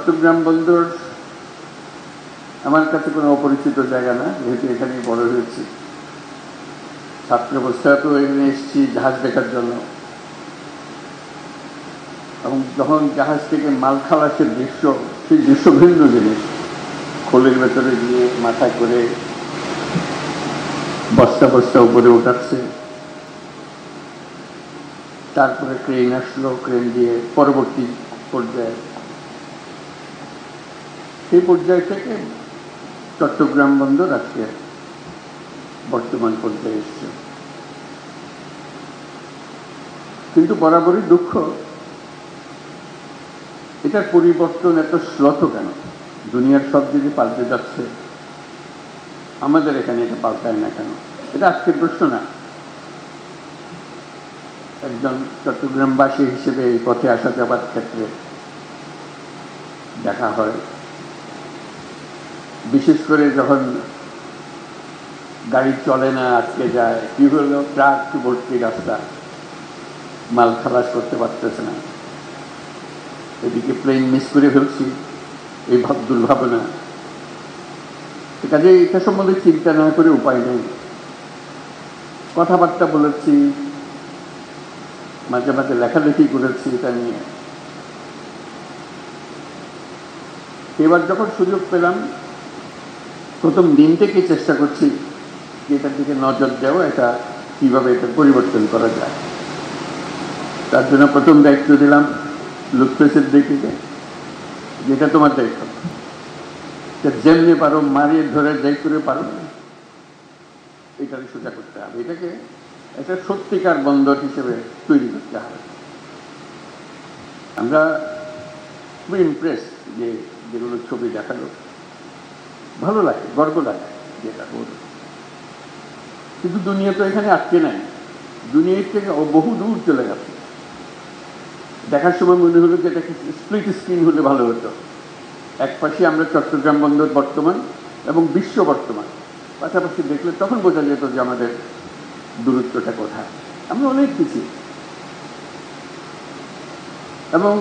চট্টগ্রাম বন্দর আমার কাছে কোনো অপরিচিত জায়গা না, যেহেতু এখানেই বড় হয়েছি। ছাত্র অবস্থাতেও এখানে এসেছি জাহাজ দেখার জন্য, এবং যখন জাহাজ থেকে মাল খালাসের দৃশ্য, সেই দৃশ্য ভিন্ন জিনিস। খোলের ভেতরে গিয়ে মাথায় করে বস্তা বস্তা উপরে উঠাচ্ছে, তারপরে ক্রেন আসলো, ক্রেন দিয়ে পরবর্তী পর্যায়ে, সেই পর্যায় থেকে চট্টগ্রাম বন্দর আজকে বর্তমান পর্যায়ে এসছে। কিন্তু বরাবরই দুঃখ, এটার পরিবর্তন এত শ্লথ কেন? দুনিয়ার সব দিকে পাল্টে যাচ্ছে, আমাদের এখানে এটা পাল্টায় না কেন? এটা আজকের প্রশ্ন না। একজন চট্টগ্রামবাসী হিসেবে এই পথে আসা যাবার ক্ষেত্রে দেখা হয়, বিশেষ করে যখন গাড়ি চলে না, আটকে যায়, কি হলো, ট্রাক ভর্তি রাস্তা, মাল খালাস করতে পারতেছে না, এদিকে প্লেন মিস করে ফেলছি, এই দুর্ভাবনা। কাজে এটা সম্বন্ধে চিন্তা না করে উপায় নেই। কথাবার্তা বলেছি, মাঝে মাঝে লেখালেখি করেছি এটা নিয়ে। এবার যখন সুযোগ পেলাম, প্রথম দিন থেকে চেষ্টা করছি যে এটার দিকে নজর দেওয়া, এটা কিভাবে এটা পরিবর্তন করা যায়। তার জন্য প্রথম দায়িত্ব দিলাম লুৎফেসের দিকে, যেটা তোমার দায়িত্ব, যেমনি পারো মারিয়ে ধরে যাই করে পারো এটাকে সোজা করতে হবে, এটাকে একটা সত্যিকার বন্দর হিসেবে তৈরি করতে হবে। আমরা খুবই ইমপ্রেস যে যেগুলো ছবি দেখালো, ভালো লাগে, গর্ব লাগে যেটা বলল। কিন্তু দুনিয়া তো এখানে আটকে নাই, দুনিয়ার থেকে বহু দূর চলে গেছে। দেখার সময় মনে হলো যে এটাকে স্প্লিট স্ক্রিন হলে ভালো হতো। এক পাশে আমরা চট্টগ্রাম বন্দর বর্তমান এবং বিশ্ব বর্তমান পাশাপাশি দেখলে তখন বোঝা যেত যে আমাদের দূরত্বটা কোথায়। আমরা অনেক পিছিয়ে, এবং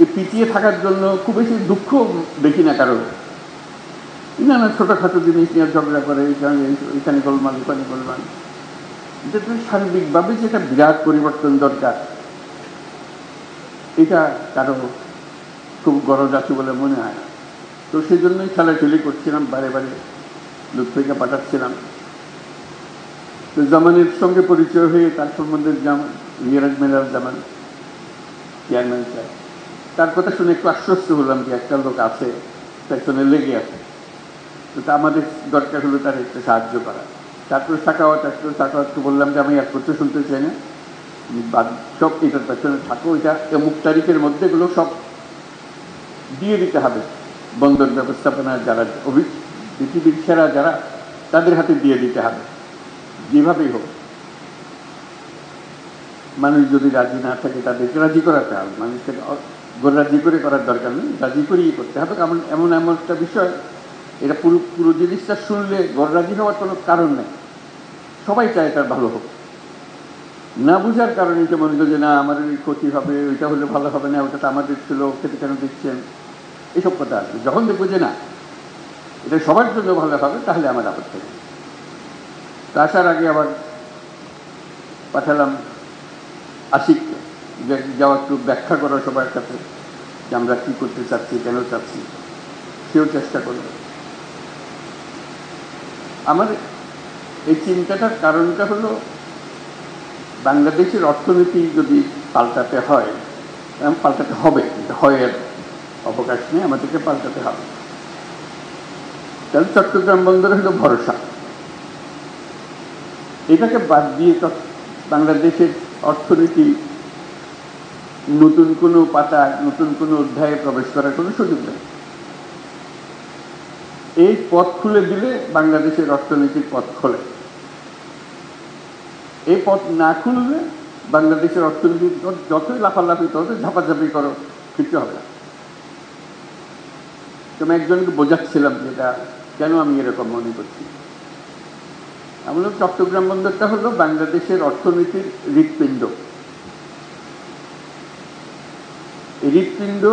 এই পিছিয়ে থাকার জন্য খুব বেশি দুঃখ দেখি না কারণ। নানা ছোটোখাটো জিনিস নিয়ে ঝগড়া করে, এখানে গোলমাল, ওখানে গোলমাল। এটা তো সার্বিকভাবে যেটা বিরাট পরিবর্তন দরকার, এটা কারো খুব গরজ আছে বলে মনে হয় না। তো সেই জন্যই খেলাখেলি করছিলাম, বারে বারে লুৎফুকে পাঠাচ্ছিলাম। তো জামানের সঙ্গে পরিচয় হয়ে তার সম্বন্ধে মিরাজ মেলার জামান চেয়ারম্যান সাহেব, তার কথা শুনে একটু আশ্বস্ত হলাম যে একটা লোক আছে পেছনে লেগে আছে। তো তা আমাদের দরকার হলো তার একটু সাহায্য করা। তারপরে সাকাওয়াতকে বললাম যে আমি এক করতে শুনতে চাই না, সব এটার পেছনে থাকো, এটা অমুক তারিখের মধ্যে এগুলো সব দিয়ে দিতে হবে বন্দর ব্যবস্থাপনার যারা পৃথিবীর সেরা যারা, তাদের হাতে দিয়ে দিতে হবে, যেভাবেই হোক। মানুষ যদি রাজি না থাকে তাদেরকে রাজি করাতে হবে, মানুষকে রাজি করে করার দরকার নেই, রাজি করেই করতে হবে। এমন একটা বিষয়, এটা পুরো জিনিসটা শুনলে রাজি হওয়ার কোনো কারণ নেই, সবাই চায় তার ভালো হোক। না বুঝার কারণে যে মনে করি যে না আমার ক্ষতি হবে, ওইটা হলে ভালো হবে না, ওটা তো আমাদের ছিল, খেতে কেন দিচ্ছেন, এইসব কথা আসবে। যখন দেখবো যে না এটা সবার জন্য ভালো হবে, তাহলে আমার আপত্তি নেই। তা আসার আগে আবার পাঠালাম আশিককে, যে যাওয়া একটু ব্যাখ্যা করা সবার কাছে যে আমরা কী করতে চাচ্ছি, কেন চাচ্ছি। সেও চেষ্টা করবে। আমার এই চিন্তাটার কারণটা হলো, বাংলাদেশের অর্থনীতি যদি পাল্টাতে হয়, পাল্টাতে হবে, হয় এর অবকাশ নেই, আমাদেরকে পাল্টাতে হবে। তাহলে চট্টগ্রাম বন্দর হলো ভরসা। এটাকে বাদ দিয়ে বাংলাদেশের অর্থনীতি নতুন কোনো পাতা, নতুন কোনো অধ্যায়ে প্রবেশ করার কোনো সুযোগ নেই। এই পথ খুলে দিলে বাংলাদেশের অর্থনীতির পথ খোলে। এই পথ না খুললে বাংলাদেশের অর্থনীতি যতই লাফালাফি, ততই ঝাপাঝাপি করো, কিছু হবে না। আমি একজনকে বোঝাচ্ছিলাম যেটা কেন আমি এরকম মনে করছি। আমি বললাম চট্টগ্রাম বন্দরটা হলো বাংলাদেশের অর্থনীতির হৃৎপিণ্ড। এই হৃৎপিণ্ড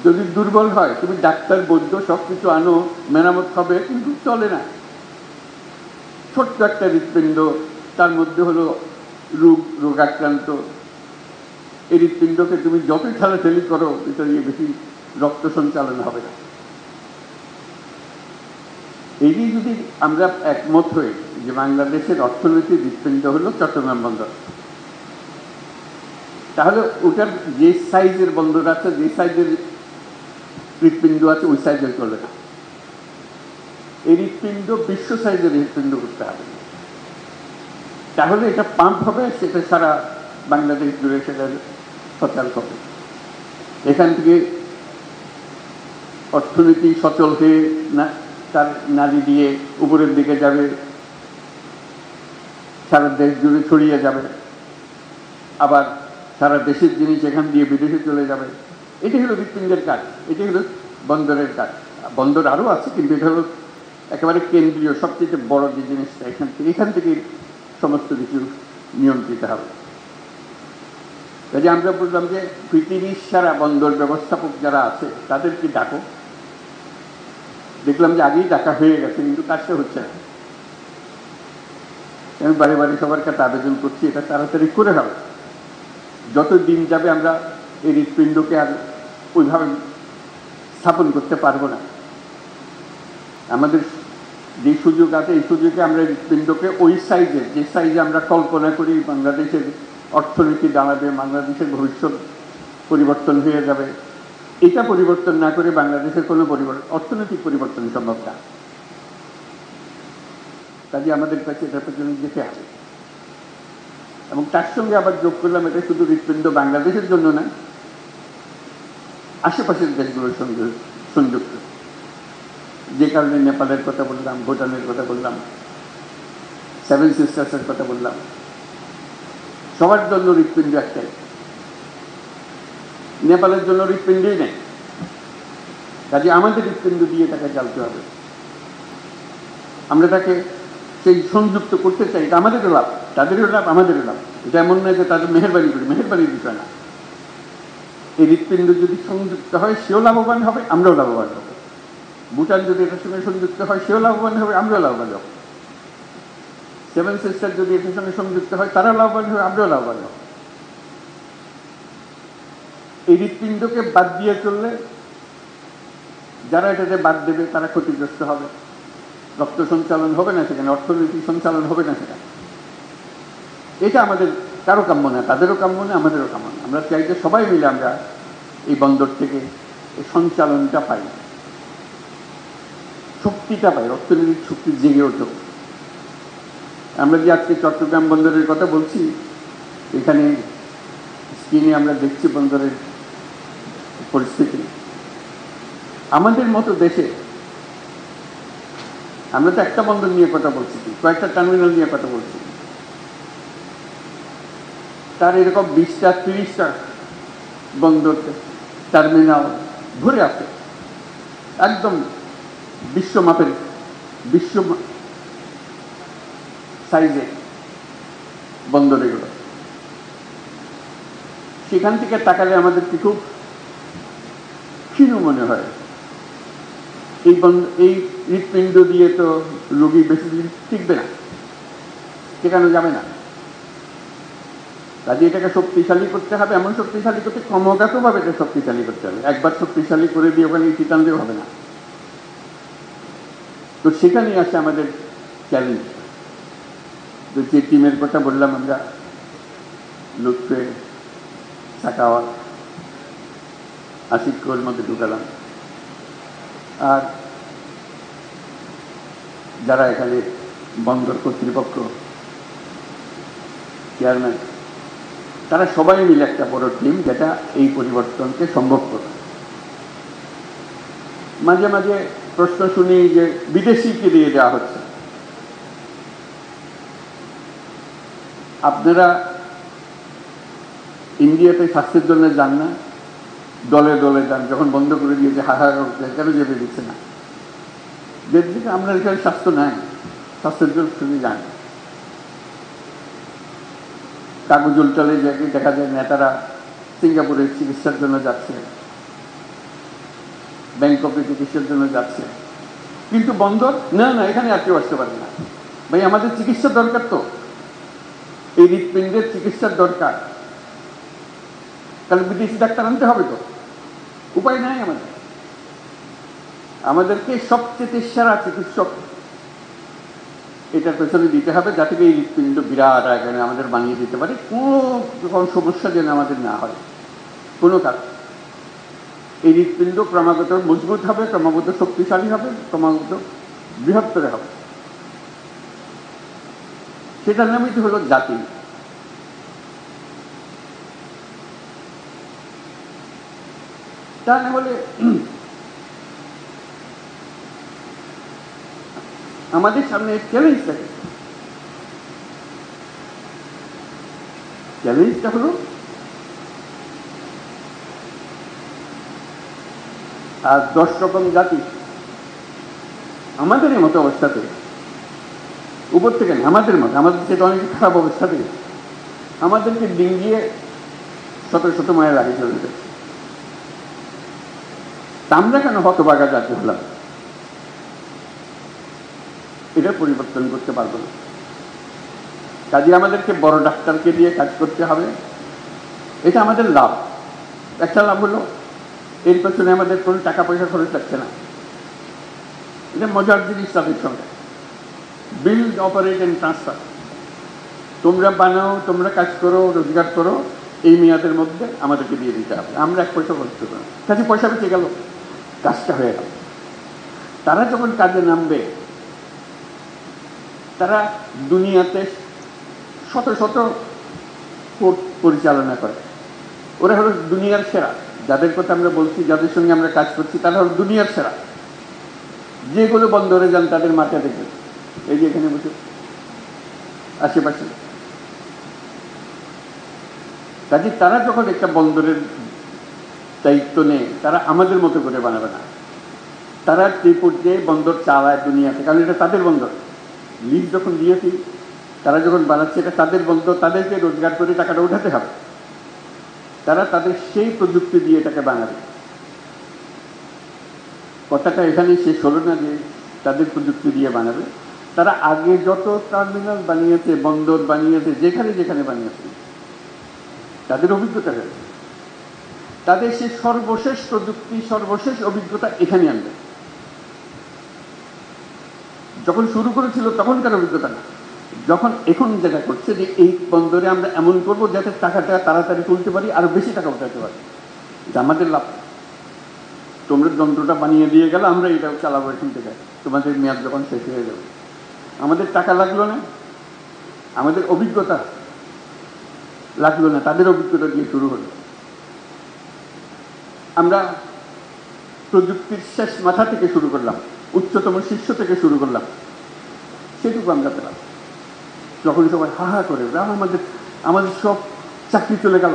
যদি দুর্বল হয় তুমি ডাক্তার বৈদ্য সব কিছু আনো, মেরামত হবে, কিন্তু চলে না। ছোট্ট একটা হৃৎপিণ্ড, তার মধ্যে হলো রোগাক্রান্ত। এই হৃৎপিণ্ডকে তুমি যতই ঠেলাঠেলি করো এটা নিয়ে বেশি রক্ত সঞ্চালন হবে না। এই নিয়ে যদি আমরা একমত হই যে বাংলাদেশের অর্থনৈতিক হৃৎপিণ্ড হলো চট্টগ্রাম বন্দর, তাহলে ওটার যে সাইজের বন্দর আছে, যে সাইজের হৃৎপিণ্ড আছে, ওই সাইজের চলে না। এই হৃৎপিণ্ড বিশ্ব সাইজের হৃৎপিণ্ড করতে হবে, তাহলে এটা পাম্প হবে, সেটা সারা বাংলাদেশ জুড়ে সেটা সচল হবে। এখান থেকে অর্থনীতি সচল হয়ে তার নাড়ি দিয়ে উপরের দিকে যাবে, সারা দেশ জুড়ে ছড়িয়ে যাবে, আবার সারা দেশের জিনিস এখান দিয়ে বিদেশে চলে যাবে। এটি হলো হৃৎপিণ্ডের কাজ, এটি হলো বন্দরের কাজ। বন্দর আরও আছে, কিন্তু এটা হলো একেবারে কেন্দ্রীয়, সবচেয়ে বড় যে জিনিসটা। এখান থেকে সমস্ত কিছু নিয়ন্ত্রিত হবে। কাজে আমরা বললাম যে পৃথিবীর সারা বন্দর ব্যবস্থাপক যারা আছে তাদেরকে ডাকো। দেখলাম যে আগেই ডাকা হয়ে গেছে, কিন্তু কাজটা হচ্ছে না। আমি বারে বারে সবার কাছে আবেদন করছি, এটা তাড়াতাড়ি করে হবে। যত দিন যাবে আমরা এই হৃৎপিণ্ডকে আর ওইভাবে স্থাপন করতে পারবো না। আমাদের যে সুযোগ আছে, এই সুযোগে আমরা হৃৎপিণ্ডকে ওই সাইজের, যে সাইজে আমরা কল্পনা করি বাংলাদেশের অর্থনীতি দাঁড়াবে, বাংলাদেশের ভবিষ্যৎ পরিবর্তন হয়ে যাবে, এটা পরিবর্তন না করে বাংলাদেশের কোনো অর্থনৈতিক পরিবর্তন সম্ভব না। কাজে আমাদের কাছে এটার পেছনে যেতে হবে। এবং তার সঙ্গে আবার যোগ করলাম, এটা শুধু হৃৎপিণ্ড বাংলাদেশের জন্য না, আশেপাশের দেশগুলোর সঙ্গে সংযুক্ত। যে কারণে নেপালের কথা বললাম, ভুটানের কথা বললাম, 7 সিস্টার্সের কথা বললাম, সবার জন্য হৃৎপিণ্ড একটাই। নেপালের জন্য হৃৎপিণ্ডই নেই, কাজে আমাদের হৃৎপিণ্ড দিয়ে তাকে জ্বালতে হবে। আমরা তাকে সেই সংযুক্ত করতে চাই, এটা আমাদেরও লাভ, তাদেরও লাভ, আমাদেরও লাভ। এটা এমন নয় যে তাদের মেহেরবানি করি, মেহেরবানির বিষয় না। এই হৃৎপিণ্ড যদি সংযুক্ত হয়, সেও লাভবান হবে, আমরাও লাভবান হব। ভুটান যদি এটার সঙ্গে সংযুক্ত হয়, সেও লাভবান হবে, আমরাও লাভবান হব। 7 সিস্টার যদি এটার সঙ্গে সংযুক্ত হয়, তারাও লাভবান হবে, আমরাও লাভবান হব। এই হৃৎপিণ্ডকে বাদ দিয়ে চললে যারা এটাতে বাদ দেবে তারা ক্ষতিগ্রস্ত হবে। রক্ত সঞ্চালন হবে না সেখানে, অর্থনৈতিক সঞ্চালন হবে না সেখানে। এটা আমাদের কারো কাম্য না, তাদেরও কাম্য না, আমাদেরও কাম্য না। আমরা চাই যে সবাই মিলে আমরা এই বন্দর থেকে এই সঞ্চালনটা পাই, শক্তিটা পাই, অর্থনৈতিক শক্তি জেগে ওঠে। আমরা যে আজকে চট্টগ্রাম বন্দরের কথা বলছি, এখানে স্ক্রিনে আমরা দেখছি বন্দরের পরিস্থিতি। আমাদের মতো দেশে আমরা তো একটা বন্দর নিয়ে কথা বলছি, কয়েকটা টার্মিনাল নিয়ে কথা বলছি, তার এরকম 20টা 30টা বন্দর টার্মিনাল ভরে আছে, একদম বিশ্বমাপের, বিশ্ব সাইজে বন্দর এগুলো। সেখান থেকে তাকালে আমাদের কি খুব ক্ষীণ মনে হয়। এই হৃৎপিণ্ড দিয়ে তো রোগী বেশি দিন টিকবে না, টেকানো যাবে না। কাজে এটাকে শক্তিশালী করতে হবে, এমন শক্তিশালী করতে ক্রমাগতভাবে এটা শক্তিশালী করতে হবে। একবার শক্তিশালী করে দিয়ে ওখানে টিকান দিয়ে হবে না। তো সেখানেই আসে আমাদের চ্যালেঞ্জ। যে টিমের কথা বললাম আমরা, লুৎফে, সাকাওয়াত, আসিফের মধ্যে ঢুকালাম, আর যারা এখানে বন্দর কর্তৃপক্ষ, চেয়ারম্যান, তারা সবাই মিলে একটা বড় টিম, যেটা এই পরিবর্তনকে সম্ভব করে। মাঝে মাঝে প্রশ্ন শুনি যে বিদেশিকে দিয়ে দেওয়া হচ্ছে। আপনারা ইন্ডিয়াতে স্বাস্থ্যের জন্য যান না, দলে দলে যান, যখন বন্ধ করে দিয়েছে হাহাকার করতে, কেন যেতে দিচ্ছে না? যেদিকে আমরা এখানে স্বাস্থ্য নাই, স্বাস্থ্যের জন্য শুধু যান। কাগজ উল্টালে দেখা যায় নেতারা সিঙ্গাপুরের চিকিৎসার জন্য যাচ্ছে, ব্যাংককে চিকিৎসার জন্য যাচ্ছে, কিন্তু বন্দর না না এখানে আর কেউ আসতে পারে না। ভাই আমাদের চিকিৎসার দরকার, তো এই হৃৎপিণ্ডের চিকিৎসার দরকার, তাহলে বিদেশি ডাক্তার আনতে হবে, তো উপায় নাই আমাদেরকে সবচেয়ে সেরা চিকিৎসক এটার পেছনে দিতে হবে, যাতে এই হৃৎপিণ্ড বিরাট আকারে আমাদের বানিয়ে দিতে পারে, কোনো সমস্যা যেন আমাদের না হয় কোনো কাজ। এই হৃৎপিণ্ড ক্রমাগত মজবুত হবে, ক্রমাগত শক্তিশালী হবে, ক্রমাগত বৃহত্তর হবে। সেটার নামই তো হলো জাতি। তা না হলে আমাদের সামনে চ্যালেঞ্জ থাকে। চ্যালেঞ্জটা হলো আর 10 রকম জাতি আমাদের মতো অবস্থাতে, উপর থেকে না, আমাদের মতো, আমাদের সেটা অনেক খারাপ অবস্থাতে আমাদেরকে ডিঙ্গিয়ে শত শত মায়ের আগে চলে যায়। আমরা কেন হতভাগা জাতি হলাম? এটা পরিবর্তন করতে পারবো না। কাজে আমাদেরকে বড় ডাক্তারকে দিয়ে কাজ করতে হবে। এটা আমাদের লাভ। একটা লাভ হলো এর পেছনে আমাদের কোনো টাকা পয়সা খরচ লাগছে না। এটা মজার জিনিস তাদের সঙ্গে। Build, operate and transfer. তোমরা বানাও, তোমরা কাজ করো, রোজগার করো, এই মেয়াদের মধ্যে আমাদেরকে দিয়ে দিতে হবে, আমরা 1 পয়সা খরচ করবো না। কাজে পয়সা বেঁচে গেল, কাজটা হয়ে গেল। তারা যখন কাজে নামবে, তারা দুনিয়াতে শত শত কোর্ট পরিচালনা করে। ওরা হলো দুনিয়ার সেরা। যাদের কথা আমরা বলছি, যাদের সঙ্গে আমরা কাজ করছি, তারা হলো দুনিয়ার সেরা। যেগুলো বন্দরে যান তাদের মাথা দেখবেন, এই যে এখানে বসে আশেপাশে। কাজে তারা যখন একটা বন্দরের দায়িত্ব নেয়, তারা আমাদের মতো করে বানাবে না। তারা যে পর্যায়ে বন্দর চালায় দুনিয়াতে, কারণ এটা তাদের বন্দর। লিজ যখন দিয়েছি, তারা যখন বানাচ্ছে, এটা তাদের বন্দর, তাদেরকে রোজগার করে টাকাটা উঠাতে হবে। তারা তাদের সেই প্রযুক্তি দিয়ে এটাকে বানাবে। কথাটা এখানে শেষ হলো না যে তাদের প্রযুক্তি দিয়ে বানাবে। তারা আগে যত টার্মিনাল বানিয়েছে, বন্দর বানিয়েছে, যেখানে যেখানে বানিয়েছে, তাদের অভিজ্ঞতা রয়েছে। তাদের সেই সর্বশেষ প্রযুক্তি, সর্বশেষ অভিজ্ঞতা এখানে আনবে। যখন শুরু করেছিল তখনকার অভিজ্ঞতা না, যখন এখন যেটা করছে যে এই বন্দরে আমরা এমন করবো যাতে টাকাটা তাড়াতাড়ি তুলতে পারি, আরো বেশি টাকা উঠাতে পারি, যে আমাদের লাভ। তোমরা যন্ত্রটা বানিয়ে দিয়ে গেলে, আমরা এটাও চালাবো এখান থেকে, তোমাদের মেয়াদ যখন শেষ হয়ে যাবে। আমাদের টাকা লাগলো না, আমাদের অভিজ্ঞতা লাগলো না, তাদের অভিজ্ঞতা দিয়ে শুরু হলো। আমরা প্রযুক্তির শেষ মাথা থেকে শুরু করলাম, উচ্চতম শীর্ষ থেকে শুরু করলাম, সেটুকু আমরা পেলাম। যখন সবাই হা হা করে আমাদের সব চাকরি চলে গেল,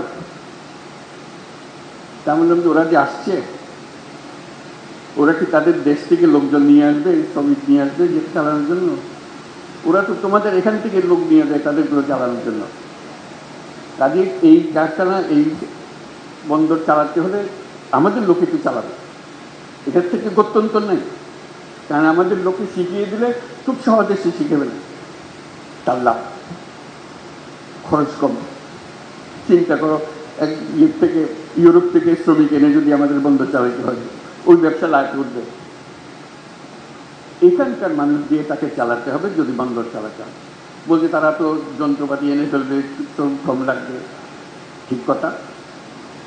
তেমন ওরা যে আসছে, ওরা কি তাদের দেশ থেকে লোকজন নিয়ে আসবে, শ্রমিক নিয়ে আসবে যে চালানোর জন্য? ওরা তো তোমাদের এখান থেকে লোক নিয়ে যায় তাদেরগুলো চালানোর জন্য। কাজে এই কারখানা, এই বন্দর চালাতে হলে আমাদের লোকে তো চালাবে, এটার থেকে গত্যন্তর নেই। কারণ আমাদের লোকে শিখিয়ে দিলে খুব সহজে সে শিখে ফেলে, তার লাভ, খরচ কম। চিন্তা করো, এক থেকে ইউরোপ থেকে শ্রমিক এনে যদি আমাদের বন্দর চালাতে হয়, ওই ব্যবসা লাভ উঠবে। এখানকার মানুষ দিয়ে তাকে চালাতে হবে যদি বন্দর চালাতে হয়। বলছে তারা তো যন্ত্রপাতি এনে ফেলবে, শ্রম কম লাগবে, ঠিক কথা,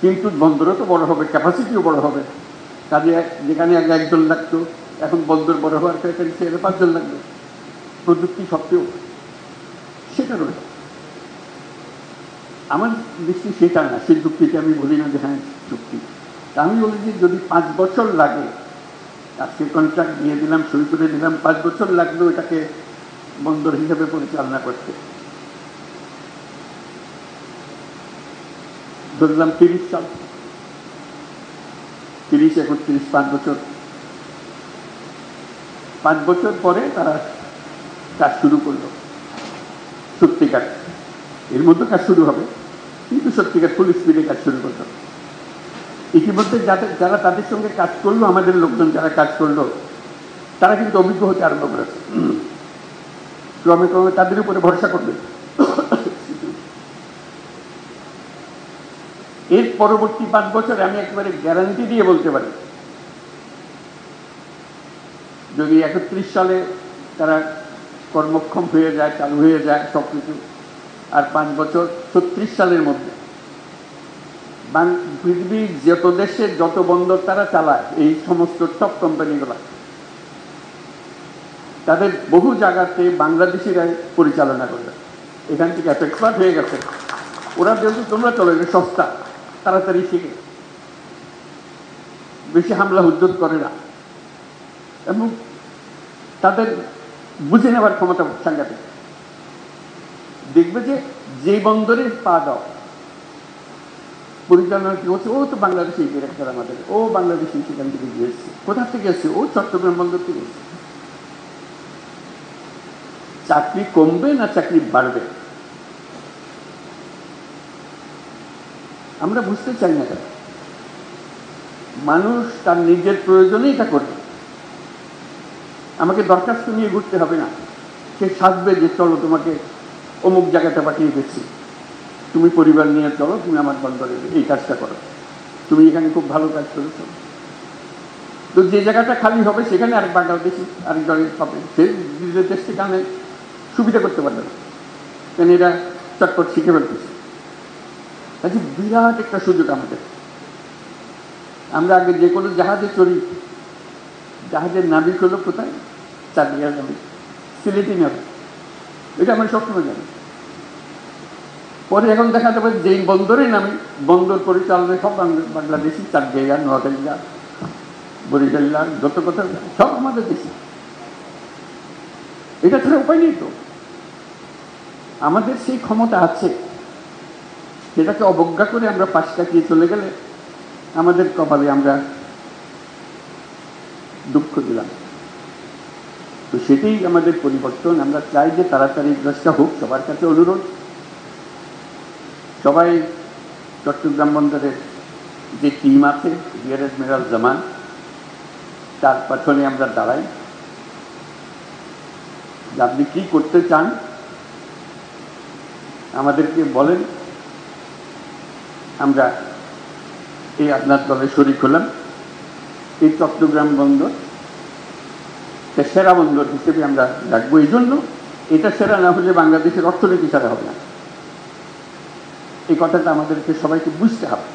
কিন্তু বন্দরও তো বড় হবে, ক্যাপাসিটিও বড় হবে। কাজে যেখানে আগে 1 জন লাগতো, এখন বন্দর বড় হওয়ার ফ্যাক্টরি 5 জন লাগবে। প্রযুক্তি সত্ত্বেও সেটা রয়েছে। আমার দৃষ্টি সেটা না, সেই যুক্তিকে আমি বলি না যে হ্যাঁ চুক্তি। আমি বলি যে যদি 5 বছর লাগে, আজকে কন্ট্রাক্ট দিয়ে দিলাম, সই করে দিলাম, 5 বছর লাগলো এটাকে বন্দর হিসেবে পরিচালনা করতে, ধরলাম 30 সাল, 30, 31, 5 বছর। 5 বছর পরে তারা কাজ শুরু করলো, সত্যিকার। এর মধ্যে কাজ শুরু হবে, কিন্তু সত্যিকার ফুল স্পিডে কাজ শুরু করলো। ইতিমধ্যে যারা তাদের সঙ্গে কাজ করলো, আমাদের লোকজন যারা কাজ করলো, তারা কিন্তু অভিজ্ঞ হতে আরম্ভ করেছে। ক্রমে ক্রমে তাদের উপরে ভরসা করবে। এর পরবর্তী 5 বছরে আমি একেবারে গ্যারান্টি দিয়ে বলতে পারি, যদি 31 সালে তারা কর্মক্ষম হয়ে যায়, চালু হয়ে যায় সবকিছু, আর 5 বছর 36 সালের মধ্যে পৃথিবীর যত দেশে যত বন্দর তারা চালায়, এই সমস্ত টপ কোম্পানিগুলো, তাদের বহু জায়গাতে বাংলাদেশিরাই পরিচালনা করবে। এখান থেকে এক্সপার্ট হয়ে গেছে ওরা, যেহেতু তোমরা চলো, এটা সস্তা, তাড়াতাড়ি শিখে, বেশি হামলা হুজ্জত করে না, এবং তাদের বুঝে নেওয়ার ক্ষমতা সাংঘাতিক। দেখবে যে বন্দরে পা দাও, পরিচালনা কি হচ্ছে, ও তো বাংলাদেশি ডিরেক্টর, আমাদের ও বাংলাদেশি, সেখান থেকে গিয়ে এসছে। কোথা থেকে এসছে? ও চট্টগ্রাম বন্দর থেকে এসছে। চাকরি কমবে না চাকরি বাড়বে? আমরা বুঝতে চাই না কেন? মানুষ তার নিজের প্রয়োজনেই এটা করবে। আমাকে দরখাস্ত নিয়ে ঘুরতে হবে না, সে সাজবে যে চলো তোমাকে অমুক জায়গাটা পাঠিয়ে দিচ্ছি, তুমি পরিবার নিয়ে চলো, তুমি আমার বন্দরে এই কাজটা করো, তুমি এখানে খুব ভালো কাজ করেছো। তো যে জায়গাটা খালি হবে সেখানে আরেক বাংলাদেশি আরেকজনের হবে, সে নিজের দেশ থেকে আনে সুবিধা করতে পারবে না, কারণ এরা চটপট শিখে ফেলতেছে। আচ্ছা, বিরাট একটা সুযোগ আমাদের। আমরা আগে যে কোনো জাহাজে চড়ি, জাহাজের নাবিক হলো কোথায়? চাঁদিয়ার নাবিক, সিলেটি নাবিক, এটা আমরা সবসময় জানি। পরে এখন দেখা যাবে যেই বন্দরে নামি, বন্দর পরিচালনায় সব বাংলাদেশি, চাঁদিয়া, নোয়াখালীরা, বরিশাল্লা, যত কথা সব আমাদের দেশি। এটা ছাড়া উপায় নেই তো। আমাদের সেই ক্ষমতা আছে, সেটাকে অবজ্ঞা করে আমরা পাশ কাটিয়ে চলে গেলে আমাদের কপালে আমরা দুঃখ দিলাম। তো সেটাই আমাদের পরিবর্তন। আমরা চাই যে তাড়াতাড়ি কাজটা হোক। সবার কাছে অনুরোধ, সবাই চট্টগ্রাম বন্দরের যে টিম আছে, রিয়ার অ্যাডমিরাল জামান, তার পেছনে আমরা দাঁড়াই। আপনি কি করতে চান আমাদেরকে বলেন, আমরা এই আপনার দলে শরিক হলাম। এই চট্টগ্রাম বন্দর সেরা বন্দর হিসেবে আমরা রাখবো। এই জন্য এটা সেরা না হলে বাংলাদেশের অর্থনীতি ছাড়া হবে না। এই কথাটা আমাদেরকে সবাইকে বুঝতে হবে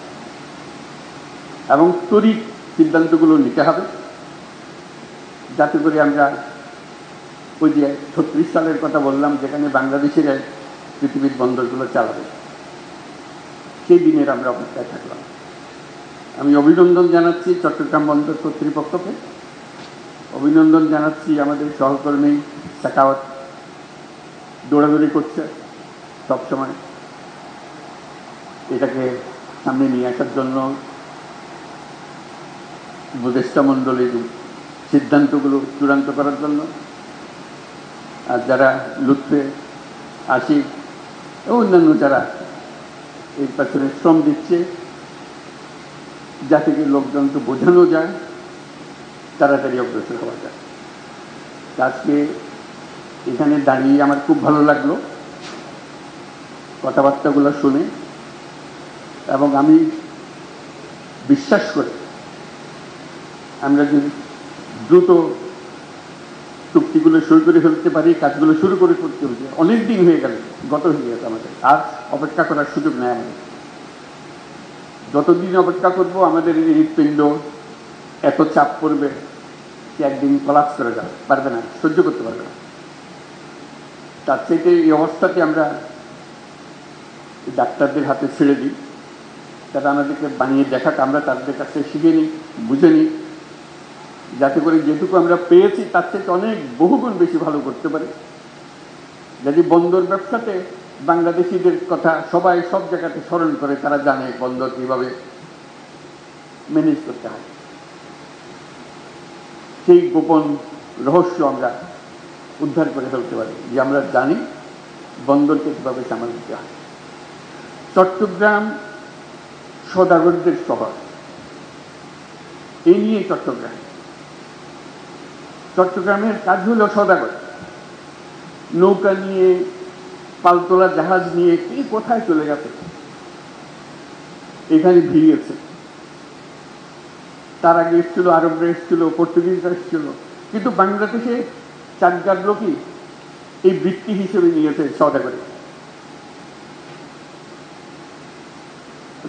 এবং তড়িৎ সিদ্ধান্তগুলো নিতে হবে, যাতে করে আমরা ওই যে 36 সালের কথা বললাম, যেখানে বাংলাদেশের পৃথিবীর বন্দরগুলো চালাবে, সেই দিনের আমরা অপেক্ষায় থাকলাম। আমি অভিনন্দন জানাচ্ছি চট্টগ্রাম বন্দর কর্তৃপক্ষকে, অভিনন্দন জানাচ্ছি আমাদের সহকর্মী সাকাওয়াত, দৌড়াদৌড়ি করছে সবসময় এটাকে সামনে নিয়ে আসার জন্য, উপদেষ্টা মণ্ডলীর সিদ্ধান্তগুলো চূড়ান্ত করার জন্য। আর যারা লুৎফে, আশিক ও অন্যান্য যারা এর পেছনে শ্রম দিচ্ছে, যাতে কি লোকজনকে বোঝানো যায়, তাড়াতাড়ি অগ্রসর হওয়া যায়। আজকে এখানে দাঁড়িয়ে আমার খুব ভালো লাগলো কথাবার্তাগুলো শুনে, এবং আমি বিশ্বাস করি আমরা যদি দ্রুত চুক্তিগুলো শুরু করে ফেলতে পারি, কাজগুলো শুরু করে করতে হবে। অনেক দিন হয়ে গেল, গত হয়ে গেছে আমাদের, আর অপেক্ষা করার সুযোগ নেই আমাদের। যতদিন অপেক্ষা করবো আমাদের এই হৃৎপিণ্ড এত চাপ পড়বে যে একদিন কলাপস করে যাবে, পারবে না, সহ্য করতে পারবে না। তার থেকে এই অবস্থাতে আমরা ডাক্তারদের হাতে ছেড়ে দিই, তারা আমাদেরকে বানিয়ে দেখাক, আমরা তাদের কাছে শিখে নিই, বুঝে নিই, যাতে করে যেটুকু আমরা পেয়েছি তার থেকে অনেক বহুগুণ বেশি ভালো করতে পারি। যদি বন্দর ব্যবসাতে বাংলাদেশিদের কথা সবাই সব জায়গাতে স্মরণ করে, তারা জানে বন্দর কীভাবে ম্যানেজ করতে হয়। সেই গোপন রহস্য আমরা উদ্ধার করে ফেলতে পারি, যে আমরা জানি বন্দরকে কীভাবে সামাল দিতে হয়। চট্টগ্রাম সওদাগরদের শহর, এই নিয়ে চট্টগ্রামের কাজ হলো সওদাগর, নৌকা নিয়ে, পালতোলা জাহাজ নিয়ে কি কোথায় চলে গেছে, এখানে ভিড়িয়েছে। তার আগে এসেছিল আরবরা, এসেছিল পর্তুগিজরা, এসেছিল, কিন্তু বাংলাদেশে চাকদার লোকই এই বৃত্তি হিসেবে নিয়েছে সওদাগরে।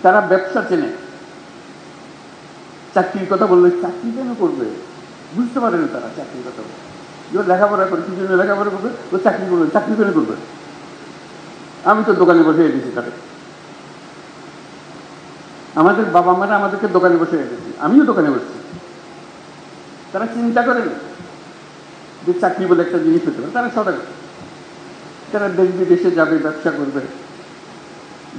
তারা ব্যবসা চেনে। চাকরির কথা বললে চাকরি কেন করবে, বুঝতে পারে না তারা চাকরির কথা বলে। লেখাপড়া করে, কি জন্য লেখাপড়া করবে, ও চাকরি করবে, চাকরি কেন করবে। আমি তো দোকানে বসে দিয়েছি তাদের, আমাদের বাবা মারা আমাদেরকে দোকানে বসে দিয়েছি, আমিও দোকানে বসছি। তারা চিন্তা করেন যে চাকরি বলে একটা জিনিস হতে পারে। তারা সওদাগর, তারা দেশ বিদেশে যাবে, ব্যবসা করবে।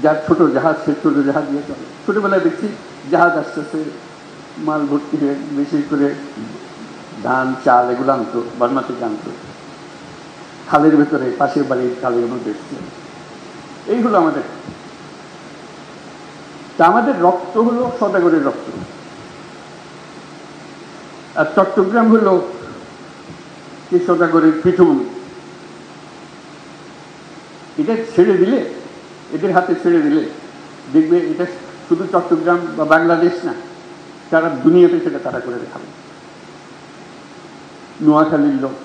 যার ছোট জাহাজ, সে ছোট জাহাজ দিয়ে চলে। ছোটবেলায় দেখছি জাহাজ আসতেছে, মাল ভর্তি হয়ে, বেশি করে ধান চাল এগুলো আনতো, বার্মা থেকে আনতো, খালের ভেতরে, পাশের বাড়ির খালের মধ্যে এসছে। এই হলো আমাদের। তা আমাদের রক্ত হলো সওদাগরের রক্ত। আর চট্টগ্রাম হলো এই সওদাগরের পীঠভূমি। এটা ছেড়ে দিলে, এদের হাতে ছেড়ে দিলে দেখবে এটা শুধু চট্টগ্রাম বা বাংলাদেশ না, সারা দুনিয়াতে সেটা তারা করে দেখাবে। নোয়াখালীর লোক,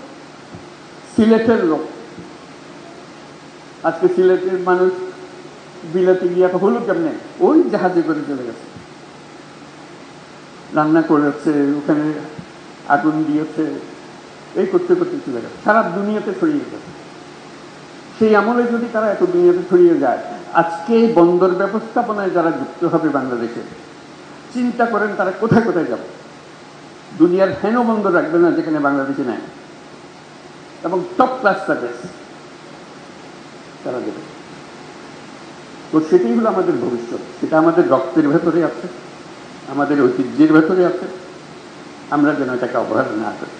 সিলেটের লোক, আজকে সিলেটের মানুষ বিলাতে গিয়ে হলো কেমনে, ওই জাহাজে করে চলে গেছে, রান্না করেছে, ওখানে আগুন দিয়েছে, এই করতে করতে চলে গেছে, সারা দুনিয়াতে ছড়িয়ে গেছে। সেই আমলে যদি তারা এত দুনিয়াতে ছড়িয়ে যায়, আজকে বন্দর ব্যবস্থাপনায় যারা যুক্ত হবে বাংলাদেশে, চিন্তা করেন তারা কোথায় কোথায় যাবে। দুনিয়ার হেন বন্দর রাখবে না যেখানে বাংলাদেশে নেয়, এবং টপ ক্লাস সার্ভিস তারা দেবে। তো সেটাই হলো আমাদের ভবিষ্যৎ, সেটা আমাদের রক্তের ভেতরে আছে, আমাদের ঐতিহ্যের ভেতরে আছে। আমরা যেন এটাকে অবহেলা না করি,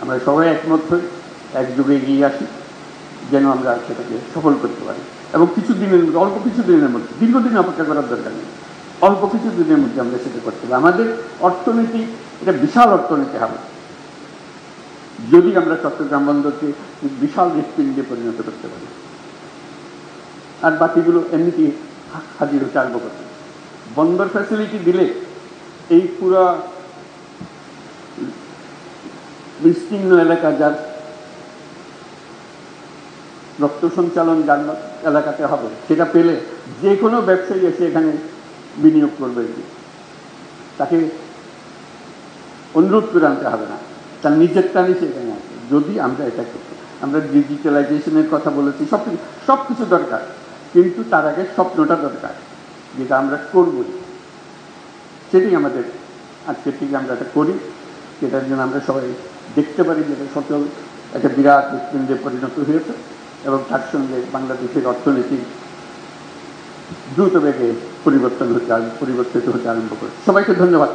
আমরা সবাই একমত হই, একযোগে এগিয়ে আসি, যেন আমরা সেটাকে সফল করতে পারি। এবং অল্প কিছু দিনের মধ্যে, দীর্ঘদিন অপেক্ষা করার দরকার নেই, অল্প কিছু দিনের মধ্যে আমরা সেটা করতে পারি। আমাদের অর্থনীতি এটা বিশাল অর্থনীতি হবে যদি আমরা চট্টগ্রাম বন্দরকে বিশাল হৃৎপিণ্ডে পরিণত করতে পারি। আর বাকিগুলো এমনিতেই হাজির হতে আরম্ভ করতে। বন্দর ফ্যাসিলিটি দিলে এই পুরো বিস্তীর্ণ এলাকা, যার রক্ত সঞ্চালন যার এলাকাতে হবে, সেটা পেলে যে কোনো ব্যবসায়ী এসে এখানে বিনিয়োগ করবে। তাকে অনুরোধ করে আনতে হবে না, তার নিজের টানে সে এখানে আসবে যদি আমরা এটা করতে। আমরা ডিজিটালাইজেশনের কথা বলেছি, সব কিছু দরকার, কিন্তু তার আগে স্বপ্নটা দরকার, যেটা আমরা করবই। সেটাই আমাদের আজকের থেকে আমরা এটা করি, সেটার জন্য আমরা সবাই দেখতে পারি যে এটা সচল একটা বিরাট হৃৎপিণ্ডে পরিণত হয়েছে, এবং তার সঙ্গে বাংলাদেশের অর্থনীতি দ্রুত বেগে পরিবর্তিত হতে আরম্ভ করে। সবাইকে ধন্যবাদ।